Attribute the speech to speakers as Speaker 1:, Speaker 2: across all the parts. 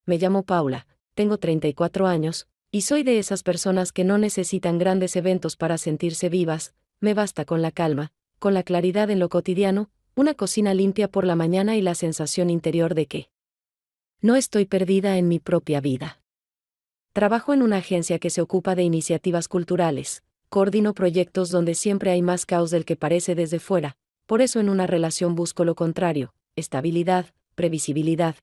Speaker 1: me llamo Paula, tengo 34 años, y soy de esas personas que no necesitan grandes eventos para sentirse vivas, me basta con la calma, con la claridad en lo cotidiano, una cocina limpia por la mañana y la sensación interior de que no estoy perdida en mi propia vida. Trabajo en una agencia que se ocupa de iniciativas culturales, coordino proyectos donde siempre hay más caos del que parece desde fuera, por eso en una relación busco lo contrario, estabilidad, previsibilidad.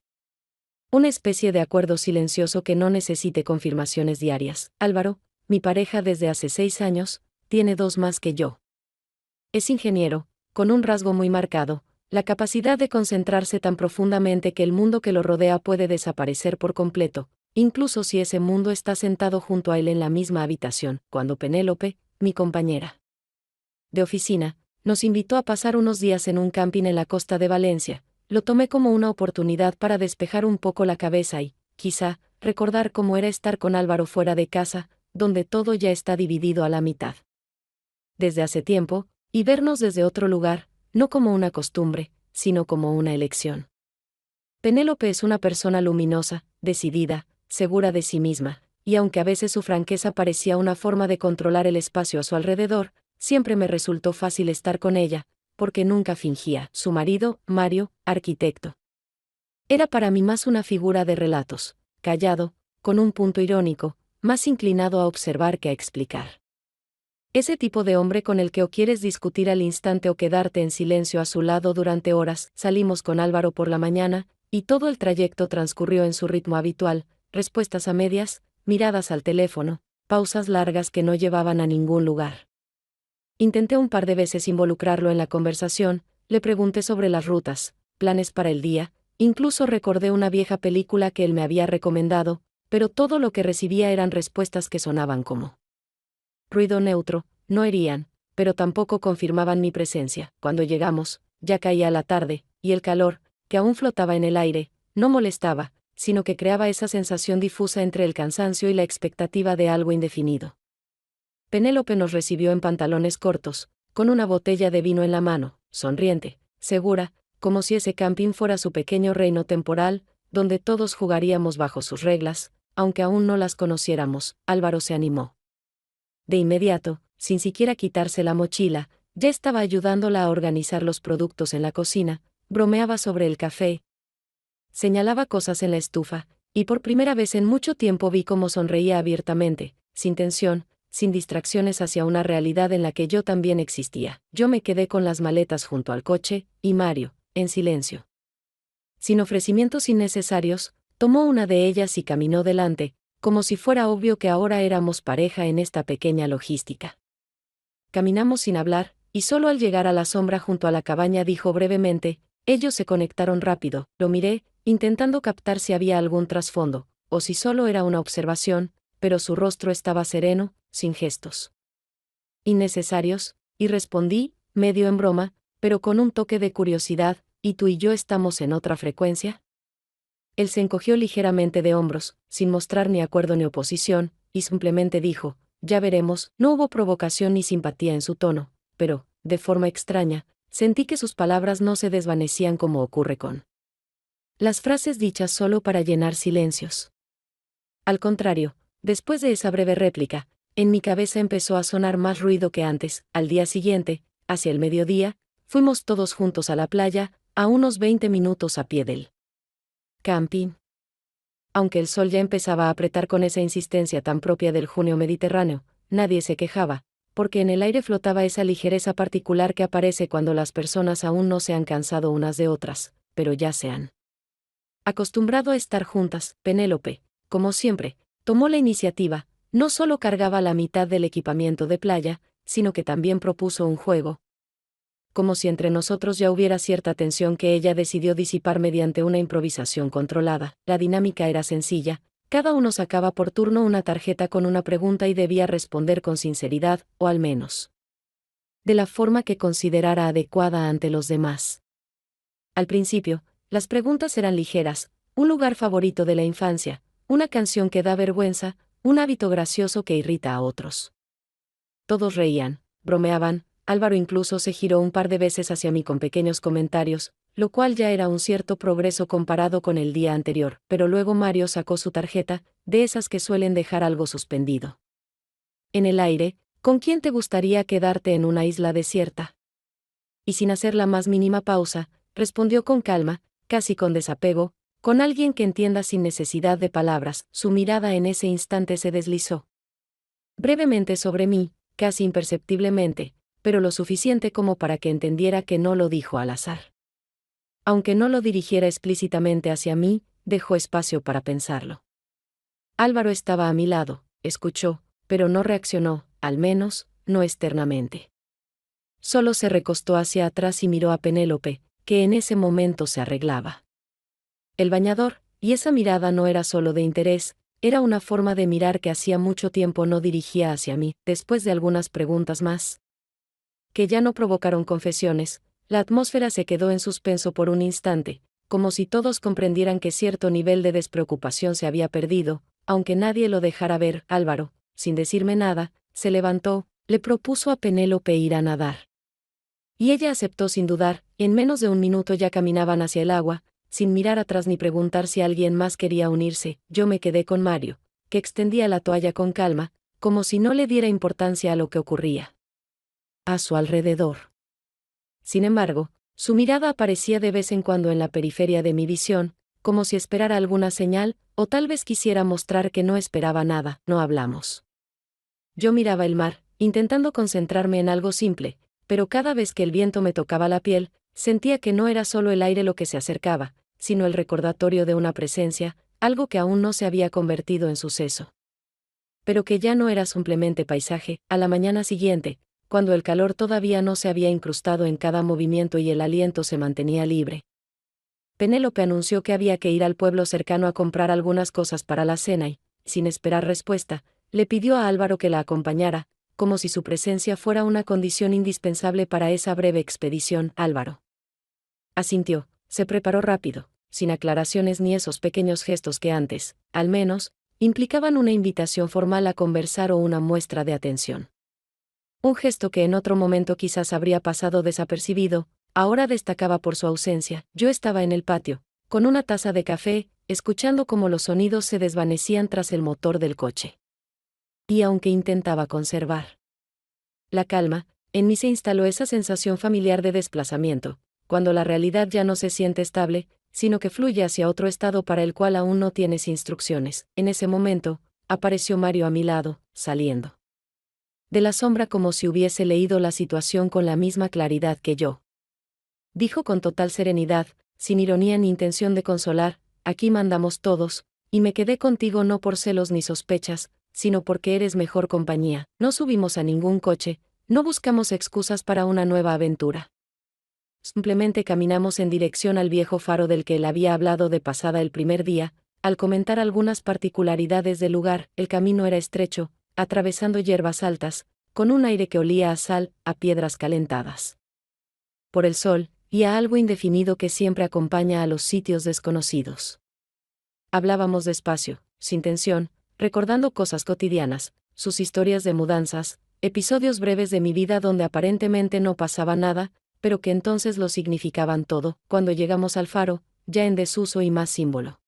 Speaker 1: Una especie de acuerdo silencioso que no necesite confirmaciones diarias. Álvaro, mi pareja desde hace 6 años, tiene 2 más que yo. Es ingeniero, con un rasgo muy marcado, la capacidad de concentrarse tan profundamente que el mundo que lo rodea puede desaparecer por completo, incluso si ese mundo está sentado junto a él en la misma habitación. Cuando Penélope, mi compañera de oficina, nos invitó a pasar unos días en un camping en la costa de Valencia, lo tomé como una oportunidad para despejar un poco la cabeza y, quizá, recordar cómo era estar con Álvaro fuera de casa, donde todo ya está dividido a la mitad. Desde hace tiempo, y vernos desde otro lugar, no como una costumbre, sino como una elección. Penélope es una persona luminosa, decidida, segura de sí misma, y aunque a veces su franqueza parecía una forma de controlar el espacio a su alrededor, siempre me resultó fácil estar con ella, porque nunca fingía. Su marido, Mario, arquitecto, era para mí más una figura de relatos, callado, con un punto irónico, más inclinado a observar que a explicar. Ese tipo de hombre con el que o quieres discutir al instante o quedarte en silencio a su lado durante horas. Salimos con Álvaro por la mañana, y todo el trayecto transcurrió en su ritmo habitual, respuestas a medias, miradas al teléfono, pausas largas que no llevaban a ningún lugar. Intenté un par de veces involucrarlo en la conversación, le pregunté sobre las rutas, planes para el día, incluso recordé una vieja película que él me había recomendado, pero todo lo que recibía eran respuestas que sonaban como ruido neutro, no herían, pero tampoco confirmaban mi presencia. Cuando llegamos, ya caía la tarde, y el calor, que aún flotaba en el aire, no molestaba, sino que creaba esa sensación difusa entre el cansancio y la expectativa de algo indefinido. Penélope nos recibió en pantalones cortos, con una botella de vino en la mano, sonriente, segura, como si ese camping fuera su pequeño reino temporal, donde todos jugaríamos bajo sus reglas, aunque aún no las conociéramos. Álvaro se animó. De inmediato, sin siquiera quitarse la mochila, ya estaba ayudándola a organizar los productos en la cocina, bromeaba sobre el café, señalaba cosas en la estufa, y por primera vez en mucho tiempo vi cómo sonreía abiertamente, sin tensión, sin distracciones hacia una realidad en la que yo también existía. Yo me quedé con las maletas junto al coche, y Mario, en silencio, sin ofrecimientos innecesarios, tomó una de ellas y caminó delante, como si fuera obvio que ahora éramos pareja en esta pequeña logística. Caminamos sin hablar, y solo al llegar a la sombra junto a la cabaña dijo brevemente, ellos se conectaron rápido. Lo miré, intentando captar si había algún trasfondo, o si solo era una observación, pero su rostro estaba sereno, sin gestos innecesarios, y respondí, medio en broma, pero con un toque de curiosidad, ¿y tú y yo estamos en otra frecuencia? Él se encogió ligeramente de hombros, sin mostrar ni acuerdo ni oposición, y simplemente dijo, ya veremos. No hubo provocación ni simpatía en su tono, pero, de forma extraña, sentí que sus palabras no se desvanecían como ocurre con las frases dichas solo para llenar silencios. Al contrario, después de esa breve réplica, en mi cabeza empezó a sonar más ruido que antes. Al día siguiente, hacia el mediodía, fuimos todos juntos a la playa, a unos 20 minutos a pie del camping. Aunque el sol ya empezaba a apretar con esa insistencia tan propia del junio mediterráneo, nadie se quejaba, porque en el aire flotaba esa ligereza particular que aparece cuando las personas aún no se han cansado unas de otras, pero ya se han acostumbrado a estar juntas. Penélope, como siempre, tomó la iniciativa, no solo cargaba la mitad del equipamiento de playa, sino que también propuso un juego. Como si entre nosotros ya hubiera cierta tensión que ella decidió disipar mediante una improvisación controlada. La dinámica era sencilla, cada uno sacaba por turno una tarjeta con una pregunta y debía responder con sinceridad, o al menos de la forma que considerara adecuada ante los demás. Al principio, las preguntas eran ligeras: un lugar favorito de la infancia, una canción que da vergüenza, un hábito gracioso que irrita a otros. Todos reían, bromeaban, Álvaro incluso se giró un par de veces hacia mí con pequeños comentarios, lo cual ya era un cierto progreso comparado con el día anterior, pero luego Mario sacó su tarjeta, de esas que suelen dejar algo suspendido en el aire. ¿Con quién te gustaría quedarte en una isla desierta? Y sin hacer la más mínima pausa, respondió con calma, casi con desapego, con alguien que entienda sin necesidad de palabras. Su mirada en ese instante se deslizó brevemente sobre mí, casi imperceptiblemente, pero lo suficiente como para que entendiera que no lo dijo al azar. Aunque no lo dirigiera explícitamente hacia mí, dejó espacio para pensarlo. Álvaro estaba a mi lado, escuchó, pero no reaccionó, al menos, no externamente. Solo se recostó hacia atrás y miró a Penélope, que en ese momento se arreglaba el bañador, y esa mirada no era solo de interés, era una forma de mirar que hacía mucho tiempo no dirigía hacia mí. Después de algunas preguntas más, que ya no provocaron confesiones, la atmósfera se quedó en suspenso por un instante, como si todos comprendieran que cierto nivel de despreocupación se había perdido, aunque nadie lo dejara ver. Álvaro, sin decirme nada, se levantó, le propuso a Penélope ir a nadar. Y ella aceptó sin dudar. En menos de un minuto ya caminaban hacia el agua, sin mirar atrás ni preguntar si alguien más quería unirse. Yo me quedé con Mario, que extendía la toalla con calma, como si no le diera importancia a lo que ocurría a su alrededor. Sin embargo, su mirada aparecía de vez en cuando en la periferia de mi visión, como si esperara alguna señal, o tal vez quisiera mostrar que no esperaba nada. No hablamos. Yo miraba el mar, intentando concentrarme en algo simple, pero cada vez que el viento me tocaba la piel, sentía que no era solo el aire lo que se acercaba, sino el recordatorio de una presencia, algo que aún no se había convertido en suceso. Pero que ya no era simplemente paisaje. A la mañana siguiente, cuando el calor todavía no se había incrustado en cada movimiento y el aliento se mantenía libre, Penélope anunció que había que ir al pueblo cercano a comprar algunas cosas para la cena y, sin esperar respuesta, le pidió a Álvaro que la acompañara, como si su presencia fuera una condición indispensable para esa breve expedición. Álvaro asintió, se preparó rápido, sin aclaraciones ni esos pequeños gestos que antes, al menos, implicaban una invitación formal a conversar o una muestra de atención. Un gesto que en otro momento quizás habría pasado desapercibido, ahora destacaba por su ausencia. Yo estaba en el patio, con una taza de café, escuchando cómo los sonidos se desvanecían tras el motor del coche. Y aunque intentaba conservar la calma, en mí se instaló esa sensación familiar de desplazamiento, cuando la realidad ya no se siente estable, sino que fluye hacia otro estado para el cual aún no tienes instrucciones. En ese momento, apareció Mario a mi lado, saliendo de la sombra como si hubiese leído la situación con la misma claridad que yo. Dijo con total serenidad, sin ironía ni intención de consolar: aquí mandamos todos, y me quedé contigo no por celos ni sospechas, sino porque eres mejor compañía. No subimos a ningún coche, no buscamos excusas para una nueva aventura. Simplemente caminamos en dirección al viejo faro del que él había hablado de pasada el primer día. Al comentar algunas particularidades del lugar, el camino era estrecho, atravesando hierbas altas, con un aire que olía a sal, a piedras calentadas por el sol, y a algo indefinido que siempre acompaña a los sitios desconocidos. Hablábamos despacio, sin tensión, recordando cosas cotidianas, sus historias de mudanzas, episodios breves de mi vida donde aparentemente no pasaba nada, pero que entonces lo significaban todo. Cuando llegamos al faro, ya en desuso y más símbolo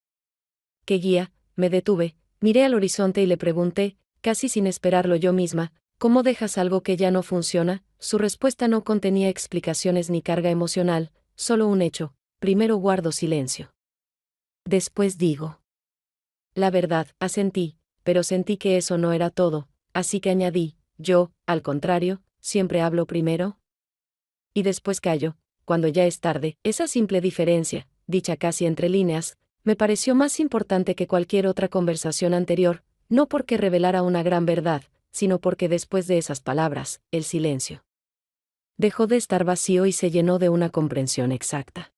Speaker 1: que guía, me detuve, miré al horizonte y le pregunté, casi sin esperarlo yo misma: ¿cómo dejas algo que ya no funciona? Su respuesta no contenía explicaciones ni carga emocional, solo un hecho: primero guardo silencio. Después digo la verdad. Asentí, pero sentí que eso no era todo, así que añadí: yo, al contrario, siempre hablo primero. Y después callo, cuando ya es tarde. Esa simple diferencia, dicha casi entre líneas, me pareció más importante que cualquier otra conversación anterior, no porque revelara una gran verdad, sino porque después de esas palabras, el silencio dejó de estar vacío y se llenó de una comprensión exacta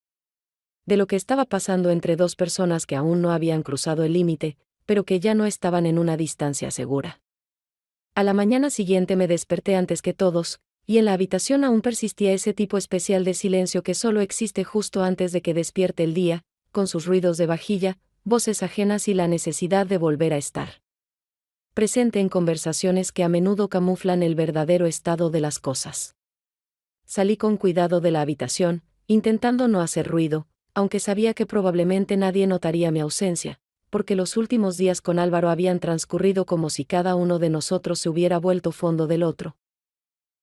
Speaker 1: de lo que estaba pasando entre dos personas que aún no habían cruzado el límite, pero que ya no estaban en una distancia segura. A la mañana siguiente me desperté antes que todos, y en la habitación aún persistía ese tipo especial de silencio que solo existe justo antes de que despierte el día, con sus ruidos de vajilla, voces ajenas y la necesidad de volver a estar presente en conversaciones que a menudo camuflan el verdadero estado de las cosas. Salí con cuidado de la habitación, intentando no hacer ruido, aunque sabía que probablemente nadie notaría mi ausencia, porque los últimos días con Álvaro habían transcurrido como si cada uno de nosotros se hubiera vuelto fondo del otro.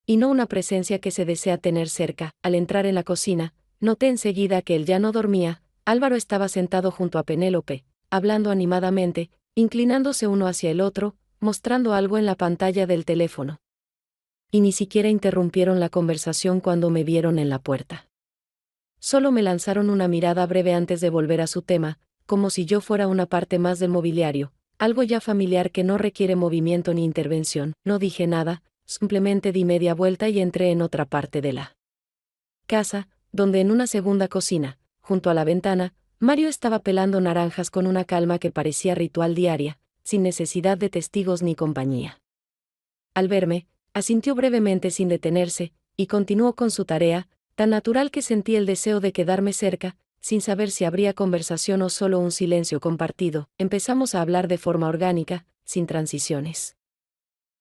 Speaker 1: Y no una presencia que se desea tener cerca. Al entrar en la cocina, noté enseguida que él ya no dormía. Álvaro estaba sentado junto a Penélope, hablando animadamente, inclinándose uno hacia el otro, mostrando algo en la pantalla del teléfono. Y ni siquiera interrumpieron la conversación cuando me vieron en la puerta. Solo me lanzaron una mirada breve antes de volver a su tema, como si yo fuera una parte más del mobiliario, algo ya familiar que no requiere movimiento ni intervención. No dije nada, simplemente di media vuelta y entré en otra parte de la casa, donde en una segunda cocina, junto a la ventana, Mario estaba pelando naranjas con una calma que parecía ritual diaria, sin necesidad de testigos ni compañía. Al verme, asintió brevemente sin detenerse, y continuó con su tarea, tan natural que sentí el deseo de quedarme cerca, sin saber si habría conversación o solo un silencio compartido. Empezamos a hablar de forma orgánica, sin transiciones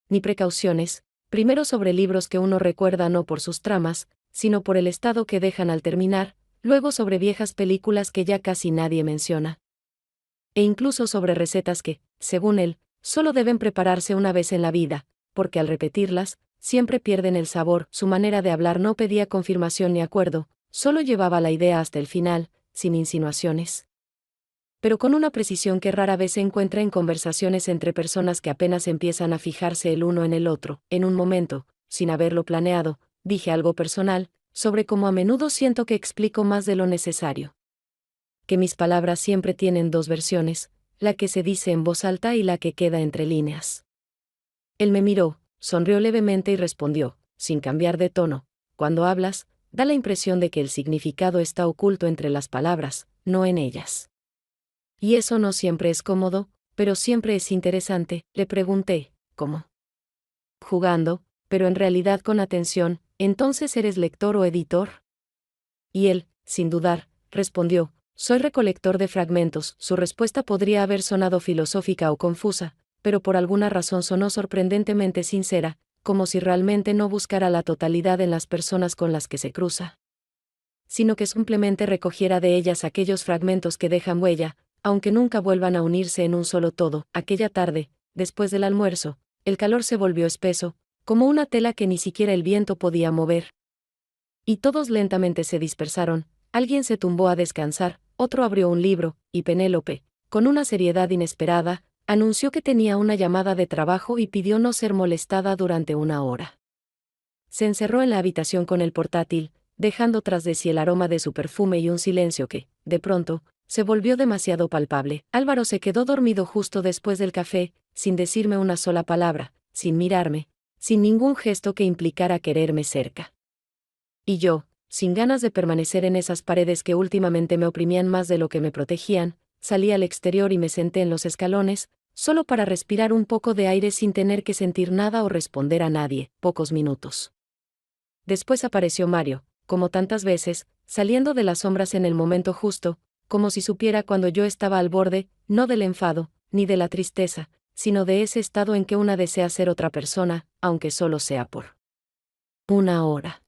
Speaker 1: ni precauciones, primero sobre libros que uno recuerda no por sus tramas, sino por el estado que dejan al terminar, luego sobre viejas películas que ya casi nadie menciona. E incluso sobre recetas que, según él, solo deben prepararse una vez en la vida, porque al repetirlas, siempre pierden el sabor. Su manera de hablar no pedía confirmación ni acuerdo, solo llevaba la idea hasta el final, sin insinuaciones. Pero con una precisión que rara vez se encuentra en conversaciones entre personas que apenas empiezan a fijarse el uno en el otro. En un momento, sin haberlo planeado, dije algo personal, sobre cómo a menudo siento que explico más de lo necesario. Que mis palabras siempre tienen dos versiones, la que se dice en voz alta y la que queda entre líneas. Él me miró, sonrió levemente y respondió, sin cambiar de tono: cuando hablas, da la impresión de que el significado está oculto entre las palabras, no en ellas. Y eso no siempre es cómodo, pero siempre es interesante. Le pregunté, ¿cómo? Jugando, pero en realidad con atención. ¿Entonces eres lector o editor? Y él, sin dudar, respondió, soy recolector de fragmentos. Su respuesta podría haber sonado filosófica o confusa, pero por alguna razón sonó sorprendentemente sincera, como si realmente no buscara la totalidad en las personas con las que se cruza, sino que simplemente recogiera de ellas aquellos fragmentos que dejan huella, aunque nunca vuelvan a unirse en un solo todo. Aquella tarde, después del almuerzo, el calor se volvió espeso, como una tela que ni siquiera el viento podía mover. Y todos lentamente se dispersaron. Alguien se tumbó a descansar, otro abrió un libro, y Penélope, con una seriedad inesperada, anunció que tenía una llamada de trabajo y pidió no ser molestada durante una hora. Se encerró en la habitación con el portátil, dejando tras de sí el aroma de su perfume y un silencio que, de pronto, se volvió demasiado palpable. Álvaro se quedó dormido justo después del café, sin decirme una sola palabra, sin mirarme, sin ningún gesto que implicara quererme cerca. Y yo, sin ganas de permanecer en esas paredes que últimamente me oprimían más de lo que me protegían, salí al exterior y me senté en los escalones, solo para respirar un poco de aire sin tener que sentir nada o responder a nadie. Pocos minutos después apareció Mario, como tantas veces, saliendo de las sombras en el momento justo, como si supiera cuando yo estaba al borde, no del enfado, ni de la tristeza, sino de ese estado en que una desea ser otra persona, aunque solo sea por una hora.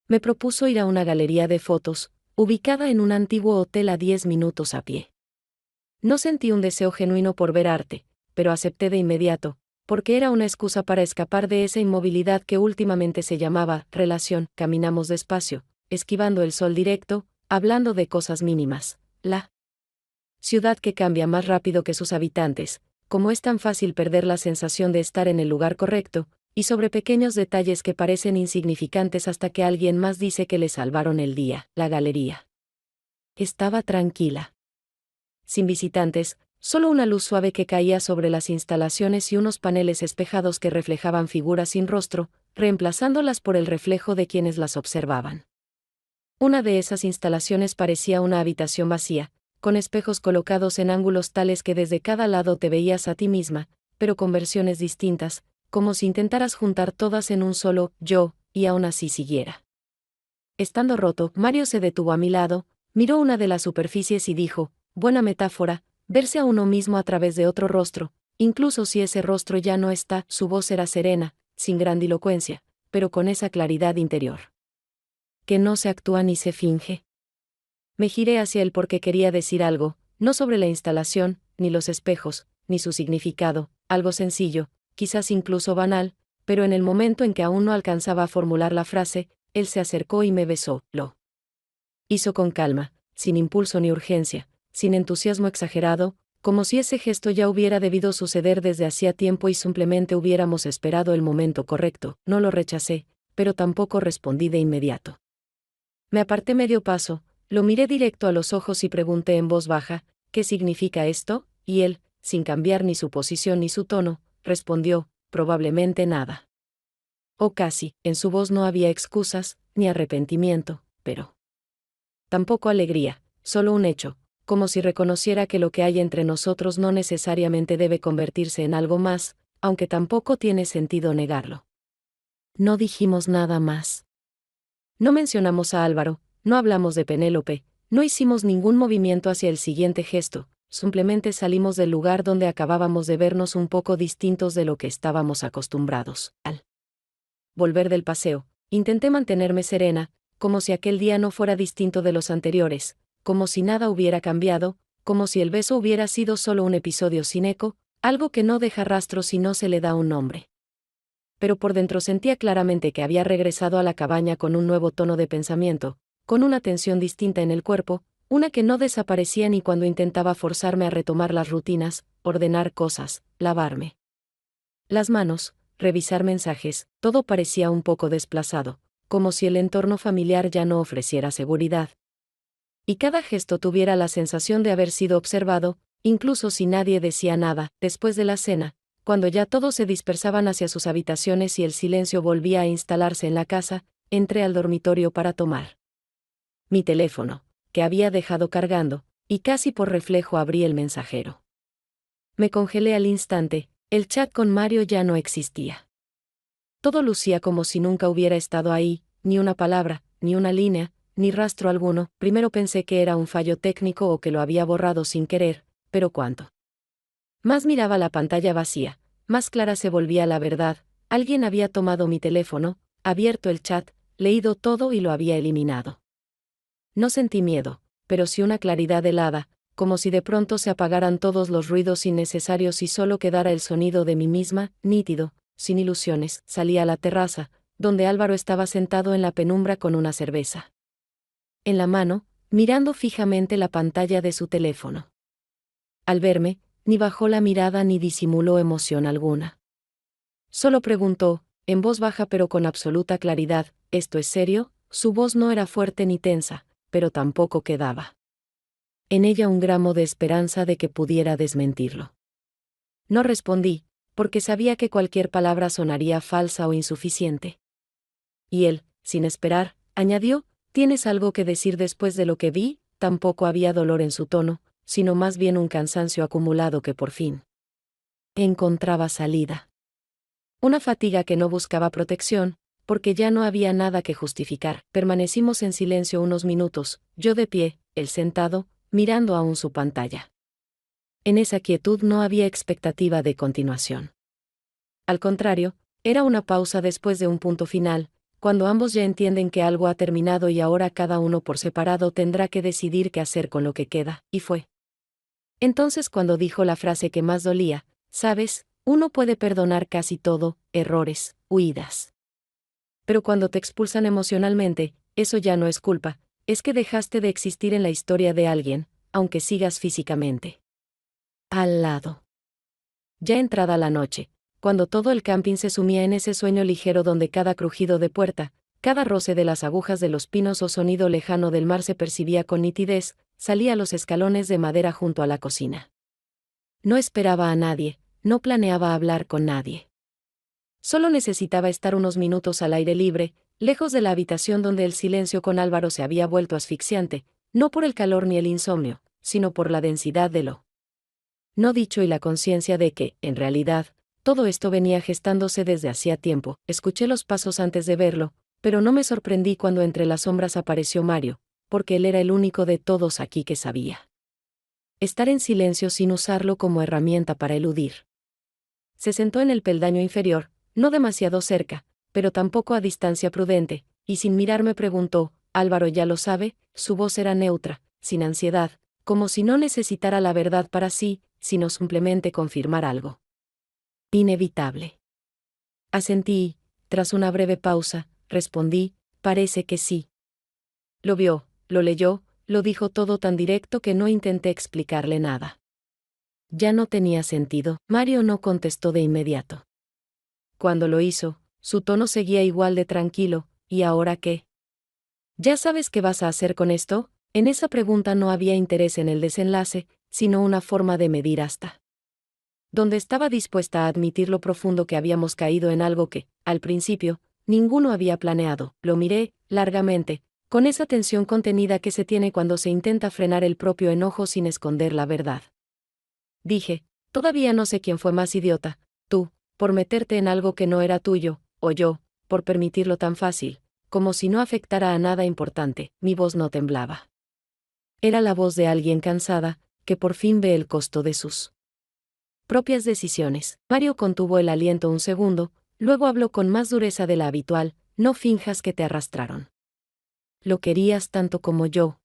Speaker 1: Me propuso ir a una galería de fotos, ubicada en un antiguo hotel a 10 minutos a pie. No sentí un deseo genuino por ver arte, pero acepté de inmediato, porque era una excusa para escapar de esa inmovilidad que últimamente se llamaba relación. Caminamos despacio, esquivando el sol directo, hablando de cosas mínimas. La ciudad que cambia más rápido que sus habitantes, como es tan fácil perder la sensación de estar en el lugar correcto, y sobre pequeños detalles que parecen insignificantes hasta que alguien más dice que le salvaron el día. La galería estaba tranquila, sin visitantes, solo una luz suave que caía sobre las instalaciones y unos paneles espejados que reflejaban figuras sin rostro, reemplazándolas por el reflejo de quienes las observaban. Una de esas instalaciones parecía una habitación vacía, con espejos colocados en ángulos tales que desde cada lado te veías a ti misma, pero con versiones distintas, como si intentaras juntar todas en un solo yo, y aún así siguiera estando roto. Mario se detuvo a mi lado, miró una de las superficies y dijo, buena metáfora, verse a uno mismo a través de otro rostro, incluso si ese rostro ya no está. Su voz era serena, sin grandilocuencia, pero con esa claridad interior que no se actúa ni se finge. Me giré hacia él porque quería decir algo, no sobre la instalación, ni los espejos, ni su significado, algo sencillo, quizás incluso banal, pero en el momento en que aún no alcanzaba a formular la frase, él se acercó y me besó. Lo hizo con calma, sin impulso ni urgencia, sin entusiasmo exagerado, como si ese gesto ya hubiera debido suceder desde hacía tiempo y simplemente hubiéramos esperado el momento correcto. No lo rechacé, pero tampoco respondí de inmediato. Me aparté medio paso, lo miré directo a los ojos y pregunté en voz baja, ¿qué significa esto? Y él, sin cambiar ni su posición ni su tono, respondió, probablemente nada. O casi, en su voz no había excusas, ni arrepentimiento, pero tampoco alegría, solo un hecho, como si reconociera que lo que hay entre nosotros no necesariamente debe convertirse en algo más, aunque tampoco tiene sentido negarlo. No dijimos nada más. No mencionamos a Álvaro, no hablamos de Penélope, no hicimos ningún movimiento hacia el siguiente gesto, simplemente salimos del lugar donde acabábamos de vernos un poco distintos de lo que estábamos acostumbrados. Al volver del paseo, intenté mantenerme serena, como si aquel día no fuera distinto de los anteriores, como si nada hubiera cambiado, como si el beso hubiera sido solo un episodio sin eco, algo que no deja rastro si no se le da un nombre. Pero por dentro sentía claramente que había regresado a la cabaña con un nuevo tono de pensamiento, con una tensión distinta en el cuerpo, una que no desaparecía ni cuando intentaba forzarme a retomar las rutinas, ordenar cosas, lavarme las manos, revisar mensajes, todo parecía un poco desplazado, como si el entorno familiar ya no ofreciera seguridad. Y cada gesto tuviera la sensación de haber sido observado, incluso si nadie decía nada. Después de la cena, cuando ya todos se dispersaban hacia sus habitaciones y el silencio volvía a instalarse en la casa, entré al dormitorio para tomar mi teléfono, que había dejado cargando, y casi por reflejo abrí el mensajero. Me congelé al instante, el chat con Mario ya no existía. Todo lucía como si nunca hubiera estado ahí, ni una palabra, ni una línea, ni rastro alguno. Primero pensé que era un fallo técnico o que lo había borrado sin querer, pero cuanto más miraba la pantalla vacía, más clara se volvía la verdad. Alguien había tomado mi teléfono, abierto el chat, leído todo y lo había eliminado. No sentí miedo, pero sí una claridad helada, como si de pronto se apagaran todos los ruidos innecesarios y solo quedara el sonido de mí misma, nítido, sin ilusiones. Salí a la terraza, donde Álvaro estaba sentado en la penumbra con una cerveza en la mano, mirando fijamente la pantalla de su teléfono. Al verme, ni bajó la mirada ni disimuló emoción alguna. Solo preguntó, en voz baja pero con absoluta claridad, ¿esto es serio? Su voz no era fuerte ni tensa, pero tampoco quedaba en ella un gramo de esperanza de que pudiera desmentirlo. No respondí, porque sabía que cualquier palabra sonaría falsa o insuficiente. Y él, sin esperar, añadió, ¿tienes algo que decir después de lo que vi? Tampoco había dolor en su tono, sino más bien un cansancio acumulado que por fin encontraba salida. Una fatiga que no buscaba protección, porque ya no había nada que justificar. Permanecimos en silencio unos minutos, yo de pie, él sentado, mirando aún su pantalla. En esa quietud no había expectativa de continuación. Al contrario, era una pausa después de un punto final, cuando ambos ya entienden que algo ha terminado y ahora cada uno por separado tendrá que decidir qué hacer con lo que queda, y fue entonces cuando dijo la frase que más dolía, ¿sabes? Uno puede perdonar casi todo, errores, huidas. Pero cuando te expulsan emocionalmente, eso ya no es culpa, es que dejaste de existir en la historia de alguien, aunque sigas físicamente al lado. Ya entrada la noche, cuando todo el camping se sumía en ese sueño ligero donde cada crujido de puerta, cada roce de las agujas de los pinos o sonido lejano del mar se percibía con nitidez, salí a los escalones de madera junto a la cocina. No esperaba a nadie, no planeaba hablar con nadie. Solo necesitaba estar unos minutos al aire libre, lejos de la habitación donde el silencio con Álvaro se había vuelto asfixiante, no por el calor ni el insomnio, sino por la densidad de lo no dicho y la conciencia de que, en realidad, todo esto venía gestándose desde hacía tiempo. Escuché los pasos antes de verlo, pero no me sorprendí cuando entre las sombras apareció Mario, porque él era el único de todos aquí que sabía estar en silencio sin usarlo como herramienta para eludir. Se sentó en el peldaño inferior, no demasiado cerca, pero tampoco a distancia prudente, y sin mirar me preguntó, Álvaro ya lo sabe, su voz era neutra, sin ansiedad, como si no necesitara la verdad para sí, sino simplemente confirmar algo inevitable. Asentí, tras una breve pausa, respondí, parece que sí. Lo vio, lo leyó, lo dijo todo tan directo que no intenté explicarle nada. Ya no tenía sentido. Mario no contestó de inmediato. Cuando lo hizo, su tono seguía igual de tranquilo. ¿Y ahora qué? ¿Ya sabes qué vas a hacer con esto? En esa pregunta no había interés en el desenlace, sino una forma de medir hasta donde estaba dispuesta a admitir lo profundo que habíamos caído en algo que, al principio, ninguno había planeado. Lo miré, largamente, con esa tensión contenida que se tiene cuando se intenta frenar el propio enojo sin esconder la verdad. Dije, todavía no sé quién fue más idiota, tú, por meterte en algo que no era tuyo, o yo, por permitirlo tan fácil, como si no afectara a nada importante. Mi voz no temblaba. Era la voz de alguien cansada, que por fin ve el costo de sus propias decisiones. Mario contuvo el aliento un segundo, luego habló con más dureza de la habitual, no finjas que te arrastraron. Lo querías tanto como yo.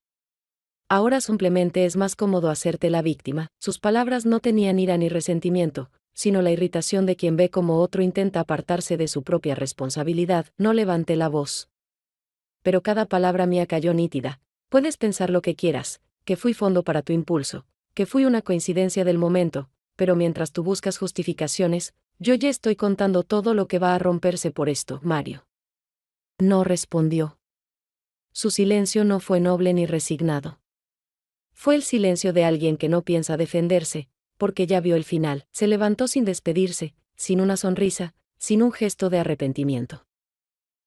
Speaker 1: Ahora simplemente es más cómodo hacerte la víctima. Sus palabras no tenían ira ni resentimiento, sino la irritación de quien ve como otro intenta apartarse de su propia responsabilidad. No levanté la voz. Pero cada palabra mía cayó nítida. Puedes pensar lo que quieras, que fui fondo para tu impulso, que fui una coincidencia del momento, pero mientras tú buscas justificaciones, yo ya estoy contando todo lo que va a romperse por esto. Mario no respondió. Su silencio no fue noble ni resignado. Fue el silencio de alguien que no piensa defenderse, porque ya vio el final. Se levantó sin despedirse, sin una sonrisa, sin un gesto de arrepentimiento.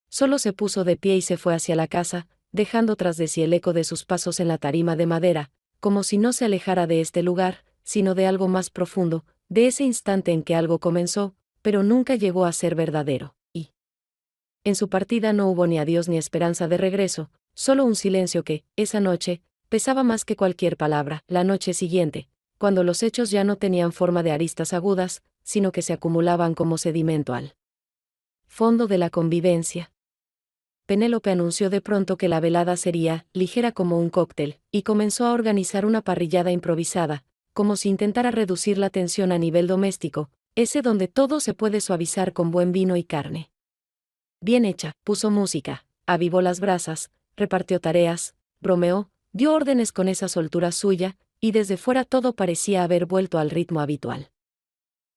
Speaker 1: Solo se puso de pie y se fue hacia la casa, dejando tras de sí el eco de sus pasos en la tarima de madera, como si no se alejara de este lugar, sino de algo más profundo, de ese instante en que algo comenzó, pero nunca llegó a ser verdadero, y en su partida no hubo ni adiós ni esperanza de regreso, solo un silencio que, esa noche, pesaba más que cualquier palabra. La noche siguiente, cuando los hechos ya no tenían forma de aristas agudas, sino que se acumulaban como sedimento al fondo de la convivencia. Penélope anunció de pronto que la velada sería ligera como un cóctel, y comenzó a organizar una parrillada improvisada, como si intentara reducir la tensión a nivel doméstico, ese donde todo se puede suavizar con buen vino y carne. Bien hecha, puso música, avivó las brasas, repartió tareas, bromeó, dio órdenes con esa soltura suya, y desde fuera todo parecía haber vuelto al ritmo habitual.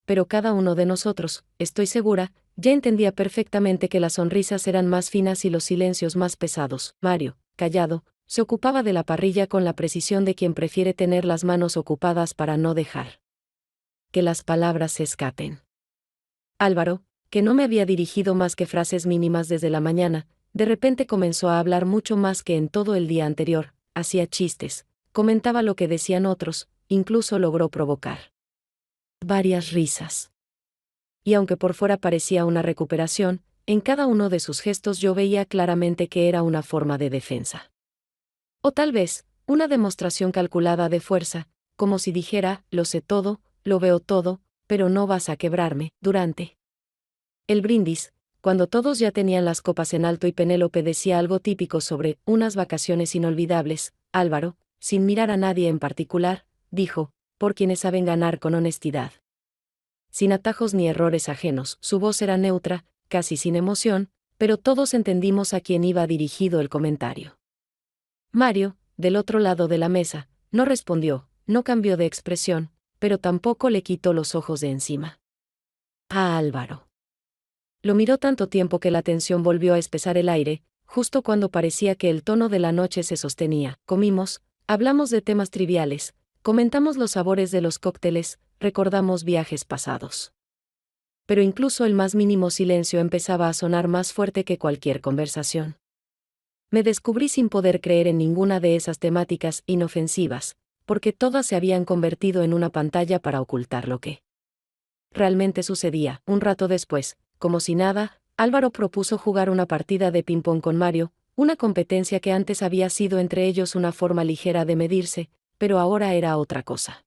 Speaker 1: Pero cada uno de nosotros, estoy segura, ya entendía perfectamente que las sonrisas eran más finas y los silencios más pesados. Mario, callado, se ocupaba de la parrilla con la precisión de quien prefiere tener las manos ocupadas para no dejar que las palabras se escapen. Álvaro, que no me había dirigido más que frases mínimas desde la mañana, de repente comenzó a hablar mucho más que en todo el día anterior, hacía chistes, comentaba lo que decían otros, incluso logró provocar varias risas. Y aunque por fuera parecía una recuperación, en cada uno de sus gestos yo veía claramente que era una forma de defensa. O tal vez, una demostración calculada de fuerza, como si dijera, lo sé todo, lo veo todo, pero no vas a quebrarme. Durante el brindis, cuando todos ya tenían las copas en alto y Penélope decía algo típico sobre unas vacaciones inolvidables, Álvaro, sin mirar a nadie en particular, dijo, por quienes saben ganar con honestidad. Sin atajos ni errores ajenos, su voz era neutra, casi sin emoción, pero todos entendimos a quién iba dirigido el comentario. Mario, del otro lado de la mesa, no respondió, no cambió de expresión, pero tampoco le quitó los ojos de encima a Álvaro. Lo miró tanto tiempo que la tensión volvió a espesar el aire, justo cuando parecía que el tono de la noche se sostenía. Comimos, hablamos de temas triviales, comentamos los sabores de los cócteles, recordamos viajes pasados. Pero incluso el más mínimo silencio empezaba a sonar más fuerte que cualquier conversación. Me descubrí sin poder creer en ninguna de esas temáticas inofensivas, porque todas se habían convertido en una pantalla para ocultar lo que realmente sucedía. Un rato después, como si nada, Álvaro propuso jugar una partida de ping-pong con Mario, una competencia que antes había sido entre ellos una forma ligera de medirse, pero ahora era otra cosa.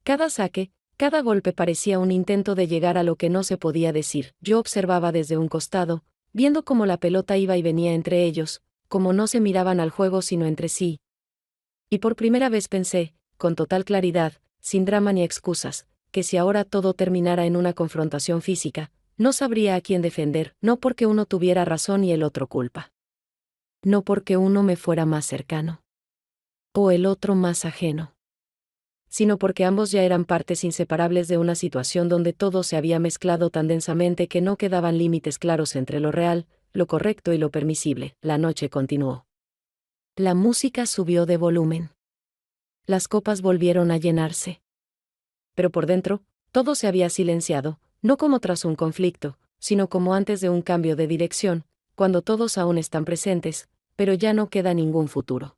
Speaker 1: Cada saque, cada golpe parecía un intento de llegar a lo que no se podía decir. Yo observaba desde un costado, viendo cómo la pelota iba y venía entre ellos, como no se miraban al juego sino entre sí. Y por primera vez pensé, con total claridad, sin drama ni excusas, que si ahora todo terminara en una confrontación física, no sabría a quién defender, no porque uno tuviera razón y el otro culpa. No porque uno me fuera más cercano. O el otro más ajeno. Sino porque ambos ya eran partes inseparables de una situación donde todo se había mezclado tan densamente que no quedaban límites claros entre lo real, lo correcto y lo permisible. La noche continuó. La música subió de volumen. Las copas volvieron a llenarse. Pero por dentro, todo se había silenciado, no como tras un conflicto, sino como antes de un cambio de dirección, cuando todos aún están presentes, pero ya no queda ningún futuro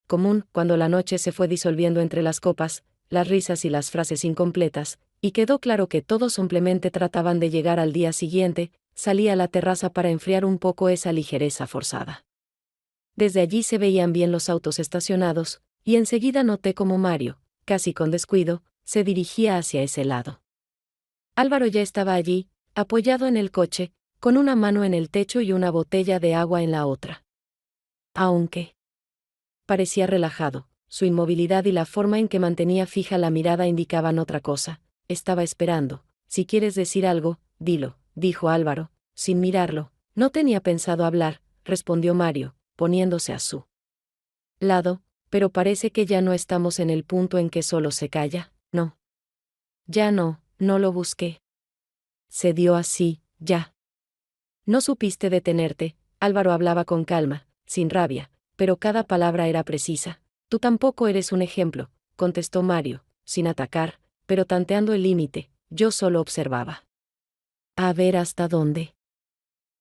Speaker 1: común, cuando la noche se fue disolviendo entre las copas, las risas y las frases incompletas, y quedó claro que todos simplemente trataban de llegar al día siguiente, salí a la terraza para enfriar un poco esa ligereza forzada. Desde allí se veían bien los autos estacionados, y enseguida noté como Mario, casi con descuido, se dirigía hacia ese lado. Álvaro ya estaba allí, apoyado en el coche, con una mano en el techo y una botella de agua en la otra. Aunque parecía relajado, su inmovilidad y la forma en que mantenía fija la mirada indicaban otra cosa. Estaba esperando. Si quieres decir algo, dilo, dijo Álvaro, sin mirarlo. No tenía pensado hablar, respondió Mario, poniéndose a su lado, pero parece que ya no estamos en el punto en que solo se calla, ¿no? Ya no, no lo busqué. Se dio así, ya. No supiste detenerte, Álvaro hablaba con calma, sin rabia, pero cada palabra era precisa. Tú tampoco eres un ejemplo, contestó Mario, sin atacar, pero tanteando el límite, yo solo observaba. A ver hasta dónde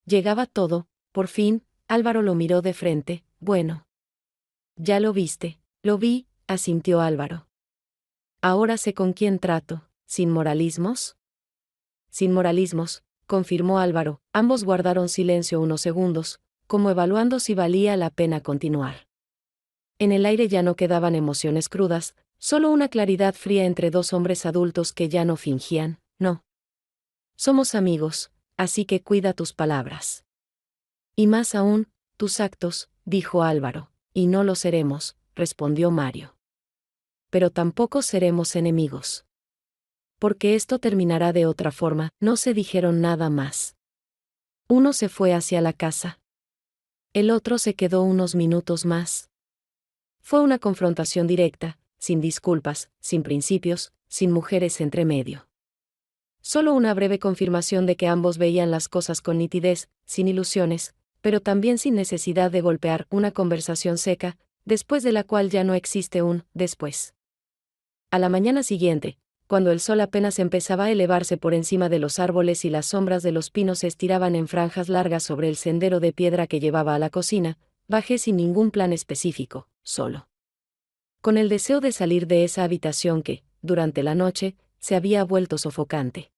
Speaker 1: llegaba todo. Por fin, Álvaro lo miró de frente. Bueno. Ya lo viste. Lo vi, asintió Álvaro. Ahora sé con quién trato. ¿Sin moralismos? Sin moralismos, confirmó Álvaro. Ambos guardaron silencio unos segundos, como evaluando si valía la pena continuar. En el aire ya no quedaban emociones crudas, solo una claridad fría entre dos hombres adultos que ya no fingían, no. Somos amigos, así que cuida tus palabras. Y más aún, tus actos, dijo Álvaro. Y no lo seremos, respondió Mario. Pero tampoco seremos enemigos. Porque esto terminará de otra forma, no se dijeron nada más. Uno se fue hacia la casa. El otro se quedó unos minutos más. Fue una confrontación directa, sin disculpas, sin principios, sin mujeres entre medio. Solo una breve confirmación de que ambos veían las cosas con nitidez, sin ilusiones, pero también sin necesidad de golpear, una conversación seca, después de la cual ya no existe un después. A la mañana siguiente, cuando el sol apenas empezaba a elevarse por encima de los árboles y las sombras de los pinos se estiraban en franjas largas sobre el sendero de piedra que llevaba a la cocina, bajé sin ningún plan específico, solo. Con el deseo de salir de esa habitación que, durante la noche, se había vuelto sofocante.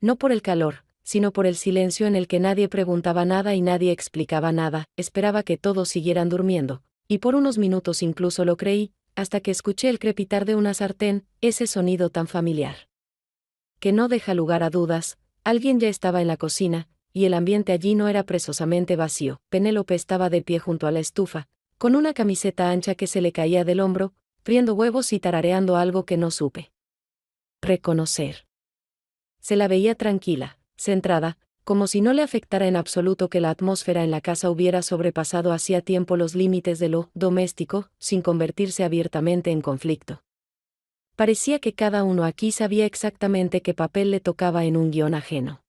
Speaker 1: No por el calor, sino por el silencio en el que nadie preguntaba nada y nadie explicaba nada, esperaba que todos siguieran durmiendo, y por unos minutos incluso lo creí, hasta que escuché el crepitar de una sartén, ese sonido tan familiar. Que no deja lugar a dudas, alguien ya estaba en la cocina, y el ambiente allí no era presosamente vacío. Penélope estaba de pie junto a la estufa, con una camiseta ancha que se le caía del hombro, friendo huevos y tarareando algo que no supe reconocer. Se la veía tranquila, centrada, como si no le afectara en absoluto que la atmósfera en la casa hubiera sobrepasado hacía tiempo los límites de lo doméstico, sin convertirse abiertamente en conflicto. Parecía que cada uno aquí sabía exactamente qué papel le tocaba en un guión ajeno.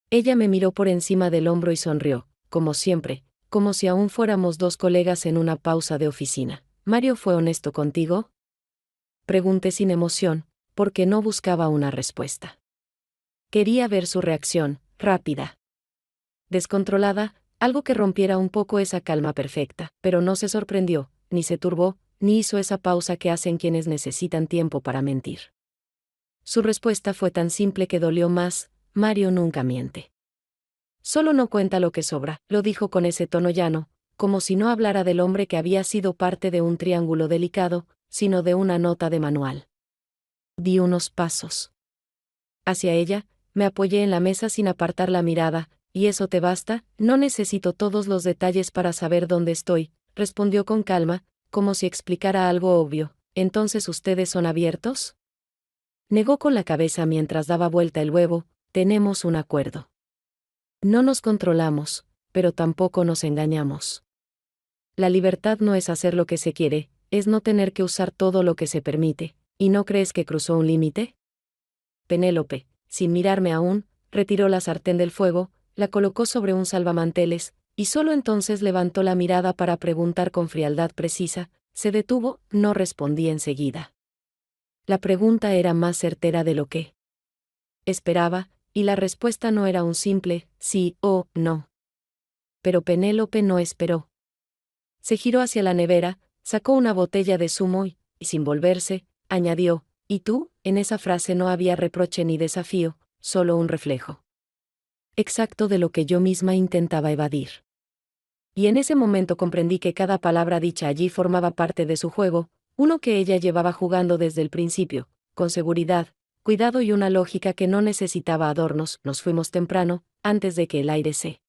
Speaker 1: Ella me miró por encima del hombro y sonrió, como siempre, como si aún fuéramos dos colegas en una pausa de oficina. ¿Mario fue honesto contigo? Pregunté sin emoción, porque no buscaba una respuesta. Quería ver su reacción, rápida, descontrolada, algo que rompiera un poco esa calma perfecta, pero no se sorprendió, ni se turbó, ni hizo esa pausa que hacen quienes necesitan tiempo para mentir. Su respuesta fue tan simple que dolió más: Mario nunca miente. Solo no cuenta lo que sobra, lo dijo con ese tono llano, como si no hablara del hombre que había sido parte de un triángulo delicado, sino de una nota de manual. Di unos pasos hacia ella, me apoyé en la mesa sin apartar la mirada, ¿Y eso te basta? No necesito todos los detalles para saber dónde estoy, respondió con calma, como si explicara algo obvio. ¿Entonces ustedes son abiertos? Negó con la cabeza mientras daba vuelta el huevo. Tenemos un acuerdo. No nos controlamos, pero tampoco nos engañamos. La libertad no es hacer lo que se quiere, es no tener que usar todo lo que se permite. ¿Y no crees que cruzó un límite? Penélope, sin mirarme aún, retiró la sartén del fuego, la colocó sobre un salvamanteles, y solo entonces levantó la mirada para preguntar con frialdad precisa. Se detuvo, no respondí enseguida. La pregunta era más certera de lo que esperaba, y la respuesta no era un simple sí o no. Pero Penélope no esperó. Se giró hacia la nevera, sacó una botella de zumo y, sin volverse, añadió, ¿y tú? En esa frase no había reproche ni desafío, solo un reflejo exacto de lo que yo misma intentaba evadir. Y en ese momento comprendí que cada palabra dicha allí formaba parte de su juego, uno que ella llevaba jugando desde el principio, con seguridad, cuidado y una lógica que no necesitaba adornos. Nos fuimos temprano, antes de que el aire se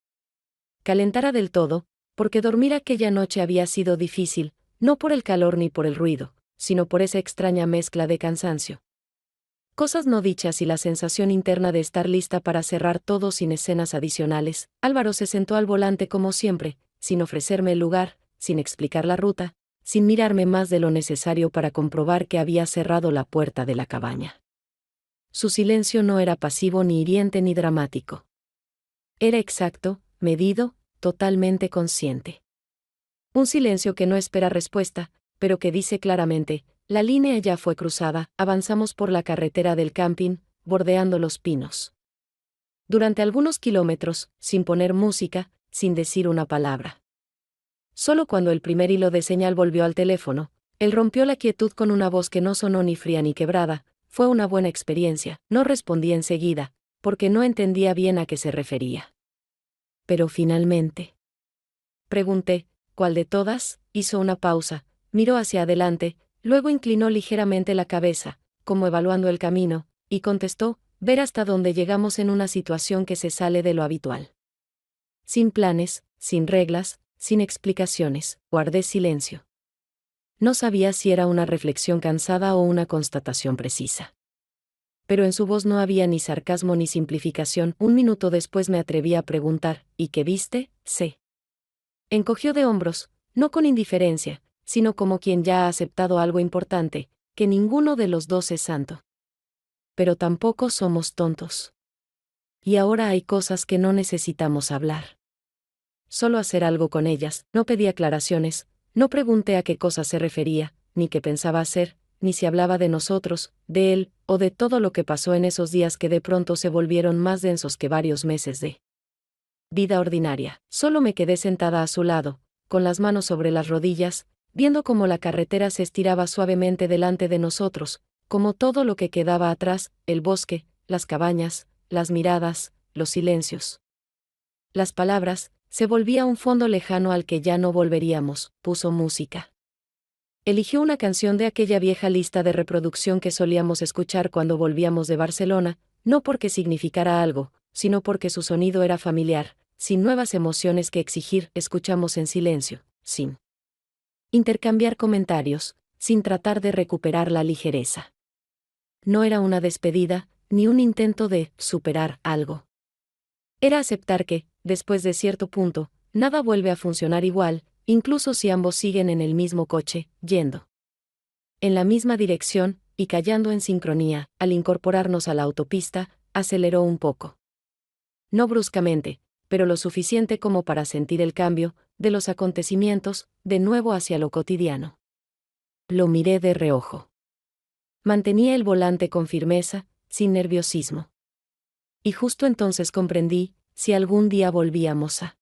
Speaker 1: calentara del todo, porque dormir aquella noche había sido difícil, no por el calor ni por el ruido, sino por esa extraña mezcla de cansancio, cosas no dichas y la sensación interna de estar lista para cerrar todo sin escenas adicionales. Álvaro se sentó al volante como siempre, sin ofrecerme el lugar, sin explicar la ruta, sin mirarme más de lo necesario para comprobar que había cerrado la puerta de la cabaña. Su silencio no era pasivo ni hiriente ni dramático. Era exacto, medido, totalmente consciente. Un silencio que no espera respuesta, pero que dice claramente: la línea ya fue cruzada. Avanzamos por la carretera del camping, bordeando los pinos. Durante algunos kilómetros, sin poner música, sin decir una palabra. Solo cuando el primer hilo de señal volvió al teléfono, él rompió la quietud con una voz que no sonó ni fría ni quebrada. Fue una buena experiencia. No respondí enseguida, porque no entendía bien a qué se refería. Pero finalmente pregunté, ¿cuál de todas? Hizo una pausa, miró hacia adelante, luego inclinó ligeramente la cabeza, como evaluando el camino, y contestó: ver hasta dónde llegamos en una situación que se sale de lo habitual. Sin planes, sin reglas, sin explicaciones, guardé silencio. No sabía si era una reflexión cansada o una constatación precisa. Pero en su voz no había ni sarcasmo ni simplificación. Un minuto después me atreví a preguntar: ¿y qué viste? Se encogió de hombros, no con indiferencia, sino como quien ya ha aceptado algo importante, que ninguno de los dos es santo. Pero tampoco somos tontos. Y ahora hay cosas que no necesitamos hablar. Solo hacer algo con ellas. No pedí aclaraciones, no pregunté a qué cosa se refería, ni qué pensaba hacer, ni si hablaba de nosotros, de él, o de todo lo que pasó en esos días que de pronto se volvieron más densos que varios meses de vida ordinaria. Solo me quedé sentada a su lado, con las manos sobre las rodillas, viendo cómo la carretera se estiraba suavemente delante de nosotros, como todo lo que quedaba atrás: el bosque, las cabañas, las miradas, los silencios. Las palabras, se volvía un fondo lejano al que ya no volveríamos. Puso música. Eligió una canción de aquella vieja lista de reproducción que solíamos escuchar cuando volvíamos de Barcelona, no porque significara algo, sino porque su sonido era familiar, sin nuevas emociones que exigir. Escuchamos en silencio, sin intercambiar comentarios, sin tratar de recuperar la ligereza. No era una despedida, ni un intento de superar algo. Era aceptar que, después de cierto punto, nada vuelve a funcionar igual, incluso si ambos siguen en el mismo coche, yendo en la misma dirección, y callando en sincronía. Al incorporarnos a la autopista, aceleró un poco. No bruscamente, pero lo suficiente como para sentir el cambio de los acontecimientos, de nuevo hacia lo cotidiano. Lo miré de reojo. Mantenía el volante con firmeza, sin nerviosismo. Y justo entonces comprendí: si algún día volvíamos a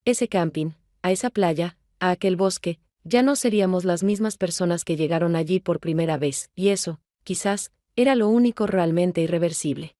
Speaker 1: ese camping, a esa playa, a aquel bosque, ya no seríamos las mismas personas que llegaron allí por primera vez, y eso, quizás, era lo único realmente irreversible.